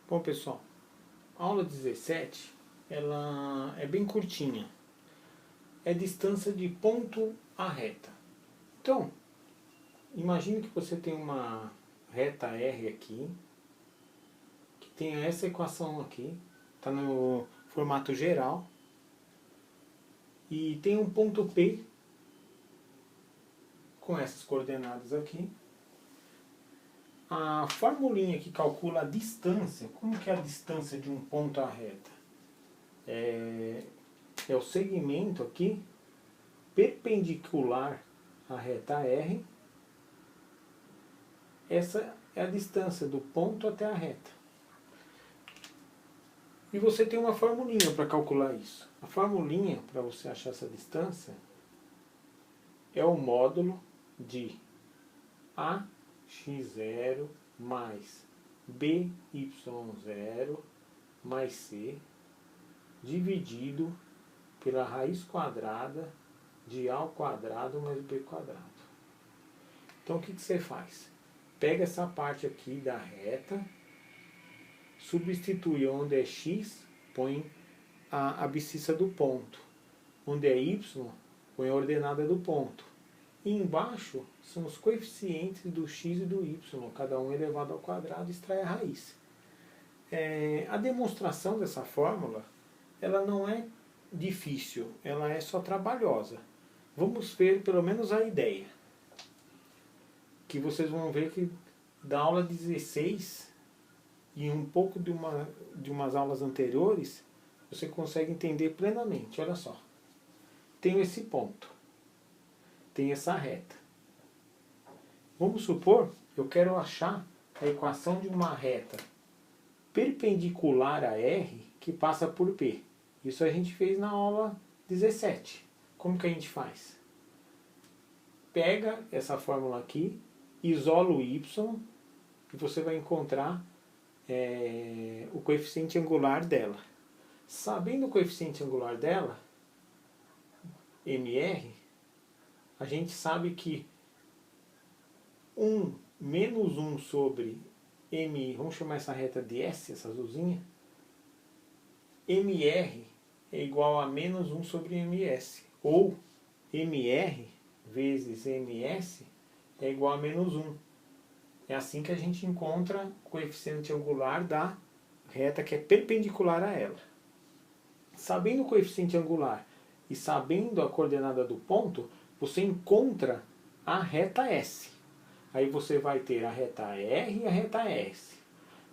Bom, pessoal, a aula 17 ela é bem curtinha. É distância de ponto a reta. Então, imagine que você tem uma reta R aqui, que tem essa equação aqui, está no formato geral, e tem um ponto P com essas coordenadas aqui. A formulinha que calcula a distância, como que é a distância de um ponto à reta? É o segmento aqui perpendicular à reta R. Essa é a distância do ponto até a reta. E você tem uma formulinha para calcular isso. A formulinha para você achar essa distância é o módulo de AX0 mais BY0 mais C dividido pela raiz quadrada de A ao quadrado mais B quadrado. Então o que você faz? Pega essa parte aqui da reta, substitui onde é x, põe a abscissa do ponto. Onde é y, põe a ordenada do ponto. E embaixo são os coeficientes do x e do y, cada um elevado ao quadrado, extrai a raiz. A demonstração dessa fórmula, ela não é difícil, ela é só trabalhosa. Vamos ver pelo menos a ideia. Que vocês vão ver que da aula 16 e um pouco de umas aulas anteriores, você consegue entender plenamente. Olha só. Tenho esse ponto. Tem essa reta. Vamos supor, eu quero achar a equação de uma reta perpendicular a R que passa por P. Isso a gente fez na aula 17. Como que a gente faz? Pega essa fórmula aqui, isola o y e você vai encontrar o coeficiente angular dela. Sabendo o coeficiente angular dela, MR, a gente sabe que menos 1 sobre MI, vamos chamar essa reta de S, essa azulzinha, MR é igual a menos 1 sobre MS, ou MR vezes MS é igual a menos 1. É assim que a gente encontra o coeficiente angular da reta que é perpendicular a ela. Sabendo o coeficiente angular e sabendo a coordenada do ponto, você encontra a reta S. Aí você vai ter a reta R e a reta S.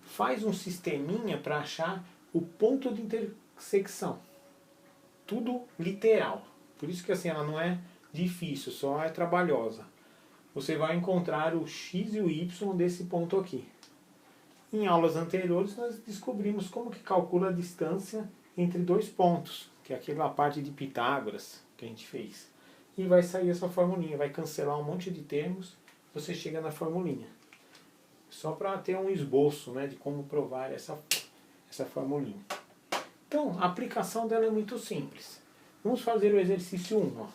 Faz um sisteminha para achar o ponto de intersecção. Tudo literal. Por isso que assim, ela não é difícil, só é trabalhosa. Você vai encontrar o x e o y desse ponto aqui. Em aulas anteriores nós descobrimos como que calcula a distância entre dois pontos, que é aquela parte de Pitágoras que a gente fez. E vai sair essa formulinha, vai cancelar um monte de termos, você chega na formulinha. Só para ter um esboço, né, de como provar essa formulinha. Então, a aplicação dela é muito simples. Vamos fazer o exercício 1. Ó.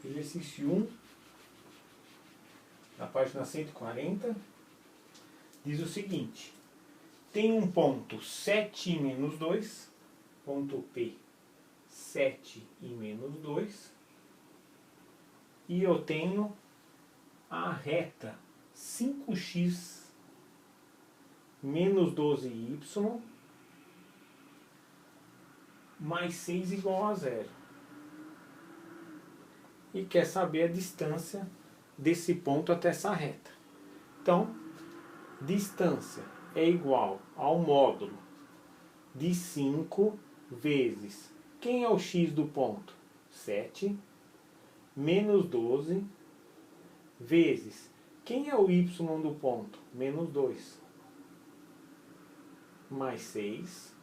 Exercício 1, na página 140, diz o seguinte. Tem um ponto 7 e menos 2, ponto P 7 e menos 2, e eu tenho a reta 5x menos 12y mais 6 igual a 0. E quer saber a distância desse ponto até essa reta. Então, distância é igual ao módulo de 5 vezes, quem é o x do ponto? 7, menos 12, vezes, quem é o y do ponto? Menos 2, mais 6,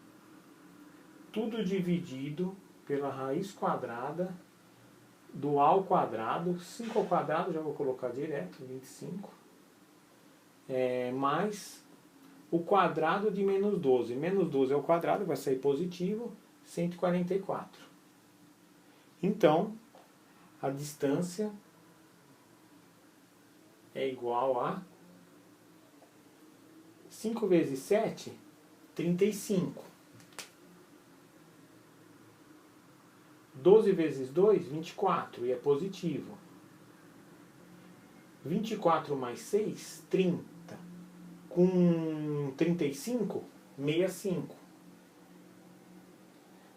tudo dividido pela raiz quadrada do A ao quadrado, 5 ao quadrado, já vou colocar direto, 25, mais o quadrado de menos 12. Menos 12 ao quadrado vai sair positivo, 144. Então, a distância é igual a 5 vezes 7, 35. 12 vezes 2, 24, e é positivo. 24 mais 6, 30. Com 35, 65.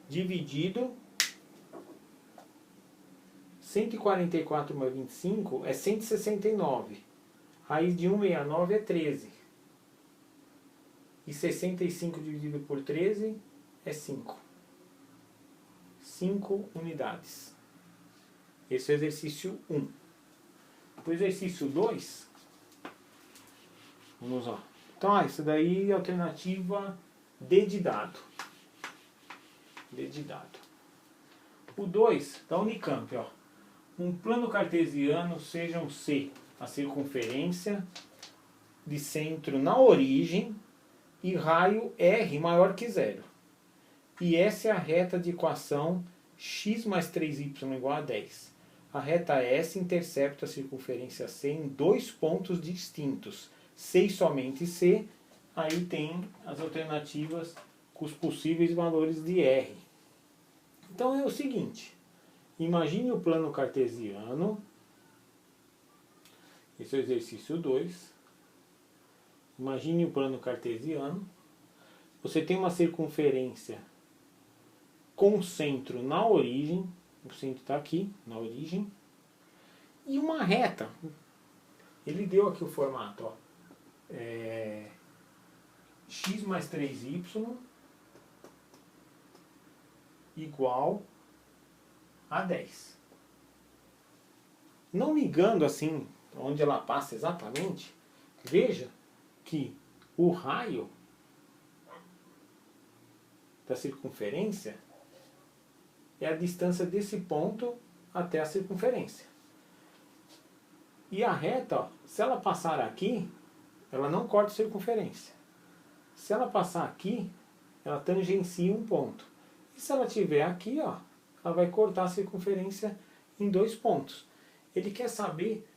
Dividido, 144 mais 25 é 169. Raiz de 169 é 13. E 65 dividido por 13 é 5. 5 unidades. Esse é o exercício 1. O exercício 2, vamos lá. Então, isso daí é a alternativa D de dado. D de dado. O 2 da Unicamp, ó. Um plano cartesiano seja um C, a circunferência de centro na origem e raio R maior que zero. E essa é a reta de equação x mais 3y igual a 10. A reta S intercepta a circunferência C em 2 pontos distintos. C e somente C, aí tem as alternativas com os possíveis valores de R. Então é o seguinte, imagine o plano cartesiano, esse é o exercício 2, imagine o plano cartesiano, você tem uma circunferência com centro na origem, o centro está aqui, na origem, e uma reta. Ele deu aqui o formato, ó, x mais 3y igual a 10. Não ligando assim, onde ela passa exatamente, veja que o raio da circunferência é a distância desse ponto até a circunferência. E a reta, ó, se ela passar aqui, ela não corta a circunferência. Se ela passar aqui, ela tangencia um ponto. E se ela estiver aqui, ó, ela vai cortar a circunferência em 2 pontos. Ele quer saber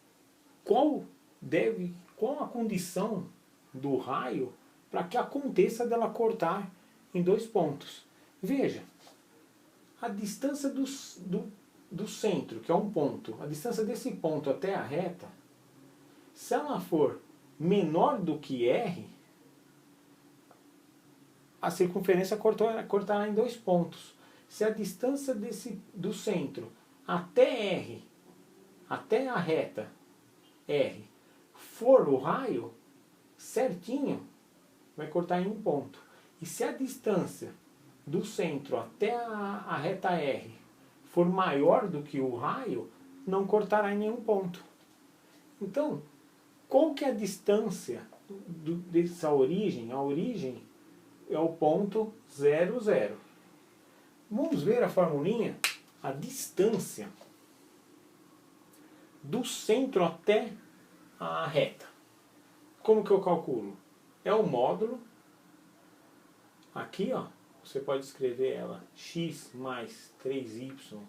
qual a condição do raio para que aconteça dela cortar em 2 pontos. Veja, a distância do centro, que é um ponto, a distância desse ponto até a reta, se ela for menor do que R, a circunferência cortará em 2 pontos. Se a distância do centro até R, até a reta R, for o raio certinho, vai cortar em 1 ponto. E se a distância do centro até a reta R for maior do que o raio, não cortará em nenhum ponto. Então, qual que é a distância dessa origem? A origem é o ponto 0, 0. Vamos ver a formulinha? A distância do centro até a reta. Como que eu calculo? É o módulo. Aqui, ó, você pode escrever ela x mais 3y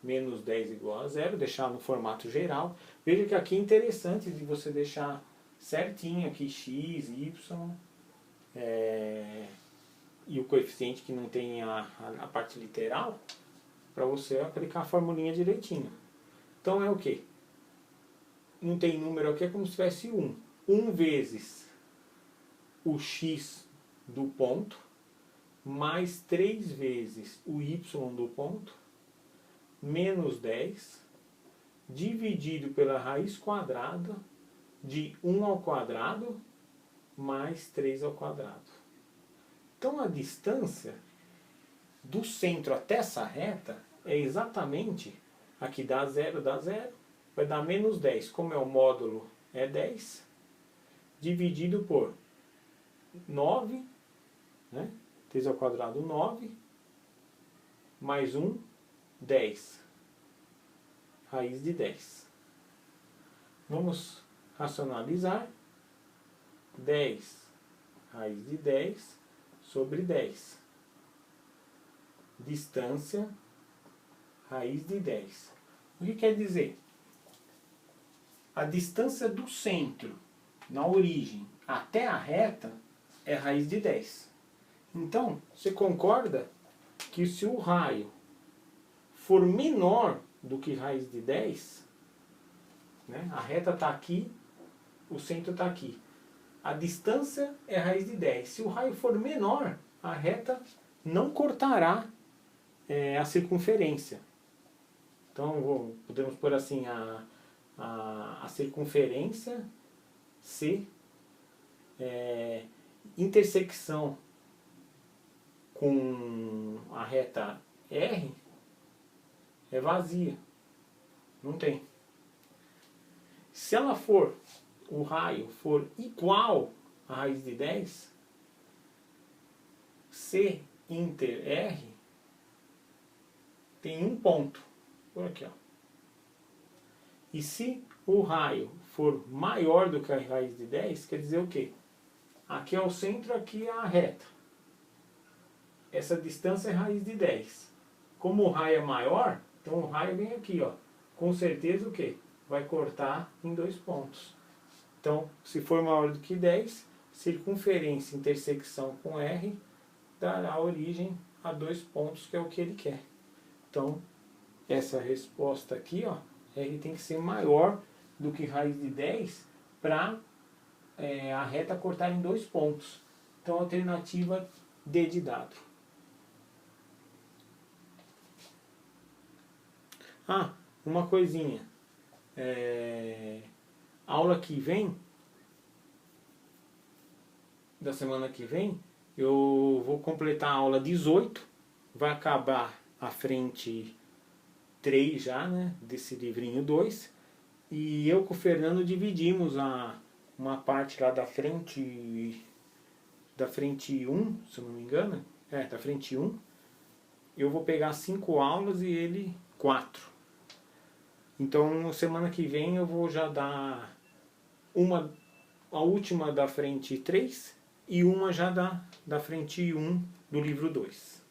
menos 10 igual a 0, deixar no formato geral. Veja que aqui é interessante de você deixar certinho aqui x, y, e o coeficiente que não tem a parte literal, para você aplicar a formulinha direitinho. Então é o quê? Não tem número aqui, é como se tivesse 1. 1 vezes o x do ponto, mais 3 vezes o y do ponto, menos 10, dividido pela raiz quadrada de 1 ao quadrado, mais 3 ao quadrado. Então a distância do centro até essa reta é exatamente, aqui dá 0, vai dar menos 10. Como é o módulo, é 10, dividido por 9, né? 3 ao quadrado, 9, mais 1, 10. Raiz de 10. Vamos racionalizar. 10 raiz de 10 sobre 10. Distância, raiz de 10. O que quer dizer? A distância do centro, na origem, até a reta, é raiz de 10. Então, você concorda que se o raio for menor do que raiz de 10, né, a reta está aqui, o centro está aqui. A distância é raiz de 10. Se o raio for menor, a reta não cortará a circunferência. Então, podemos pôr assim, a circunferência C, intersecção com a reta R, é vazia. Não tem. Se ela for, o raio for igual a raiz de 10, C inter R tem um ponto. Por aqui, ó. E se o raio for maior do que a raiz de 10, quer dizer o quê? Aqui é o centro, aqui é a reta. Essa distância é raiz de 10. Como o raio é maior, então o raio vem aqui, ó. Com certeza o quê? Vai cortar em 2 pontos. Então, se for maior do que 10, circunferência intersecção com R dará origem a 2 pontos, que é o que ele quer. Então, essa resposta aqui, ó, R tem que ser maior do que raiz de 10 para a reta cortar em 2 pontos. Então, alternativa D de dado. Ah, uma coisinha. Aula que vem, da semana que vem, eu vou completar a aula 18. Vai acabar a frente 3 já, né, desse livrinho 2. E eu com o Fernando dividimos uma parte lá da frente 1, se eu não me engano. Da frente 1. Eu vou pegar 5 aulas e ele 4. Então, semana que vem eu vou já dar a última da frente 3 e uma já da frente 1 do livro 2.